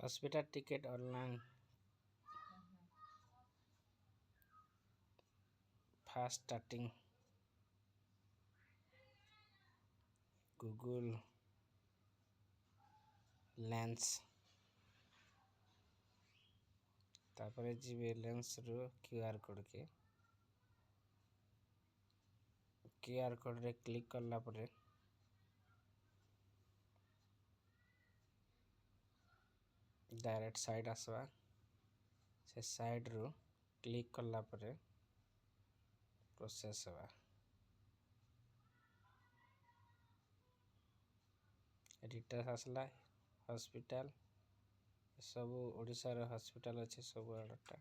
Hospital ticket online fast starting Google lens तापरे जीवे lens रो QR code रे click करला परे डायरेक्ट साइड आसवा से साइड रो क्लिक करला परे प्रोसेस हवा डिटेल्स आसला हॉस्पिटल सब ओडिशा रो हॉस्पिटल अच्छे सब आड़टा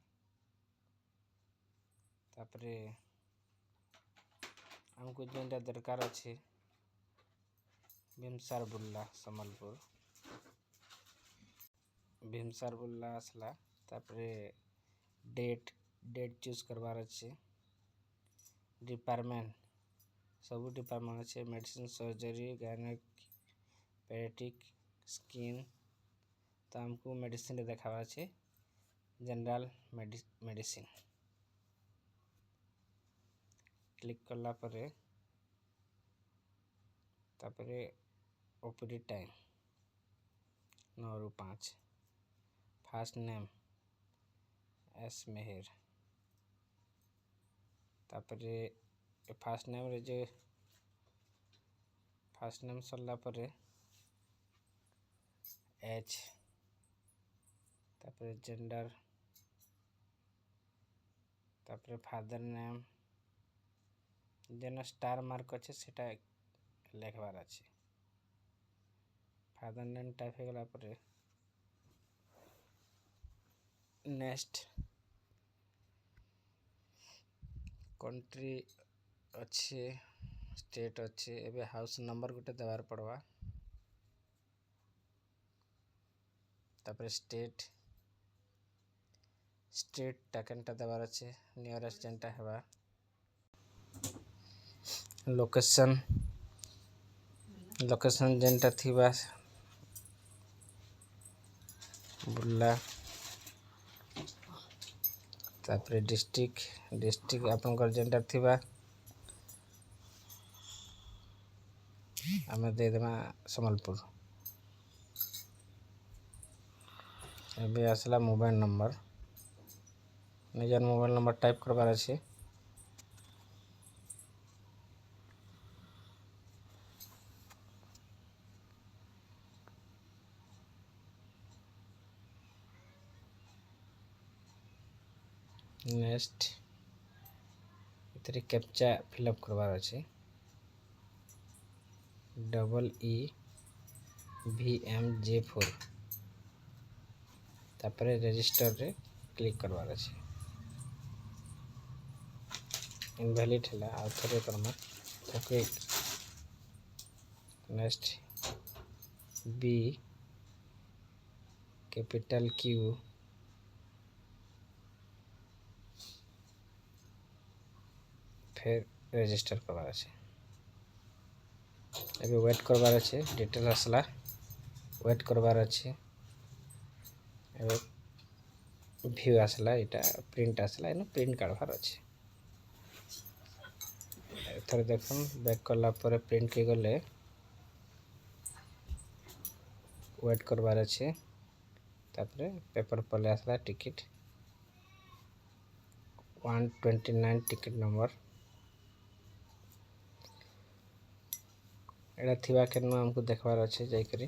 तापरे हमको जेनटा दरकार अच्छे भीमसार बुल्ला सम्बलपुर भीमसार बुल्ला आसला तापरे डेट चूज करवार अच्छे डिपार्टमेंट सब डिपार्टमेंट अच्छे medicine surgery gynaec paediatric skin तो हमको मेडिसिन देखावा अच्छे जनरल मेडिसिन क्लिक करला परे तापरे ओपीडी टाइम 9 ରୁ 5 फास्ट नेम एस मेहर तापरे फास्ट नेम रे जो फास्ट नेम सरला परे एच तापरे जेंडर तापरे फादर नेम जेन स्टार मार्क अच्छे सेटा लेखबार अच्छे फादर नेम टाइप हो गला परे नेक्स्ट कंट्री अच्छे स्टेट अच्छे एबे हाउस नंबर गोटे देवार पड़वा तापरे स्टेट टाकेनटा देवार अच्छे नियरेस्ट जेनटा हेबा लोकेशन जेनटा थिबा बुल्ला तापरे डिस्ट्रिक्ट आपनकर जेनटा थिबा आमे दे देमा सम्बलपुर एबे आसला मोबाइल नंबर निजर मोबाइल नंबर टाइप करबार अच्छे नेक्स्ट इतरे कैप्चा फिलअप करवार अच्छे EEVMJ4 तापरे रजिस्टर रे क्लिक करवार अच्छे इनवैलिड है आउ थरे करमा okay next B capital Q फिर रजिस्टर करवार अच्छे अभी वेट करवार अच्छे डिटेल आसला वेट करवार अच्छे व्यू आसला इटा प्रिंट आसला इन प्रिंट काढवार अच्छे थोड़े देखन बैक करला पर प्रिंट के गले वेट करवार अच्छे तापरे पेपर पले आसला टिकट 129 टिकट नंबर एड़ा थिबा केन हमको देखवार अच्छे जाइकरी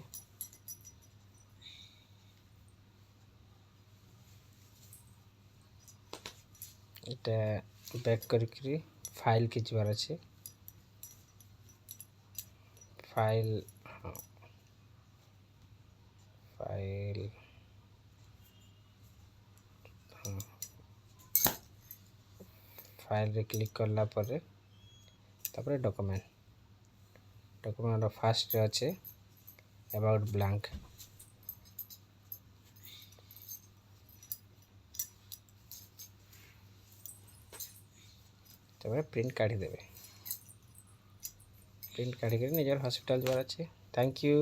इटा बैक करी फाइल की जबार अच्छे फाइल रे क्लिक करला परे तापरे डॉक्यूमेंट फास्ट रे अच्छे अबाउट ब्लैंक तबे प्रिंट काढ़ी देवे प्रिंट काढ़ी निजर हॉस्पिटल जबार अच्छे थैंक यू।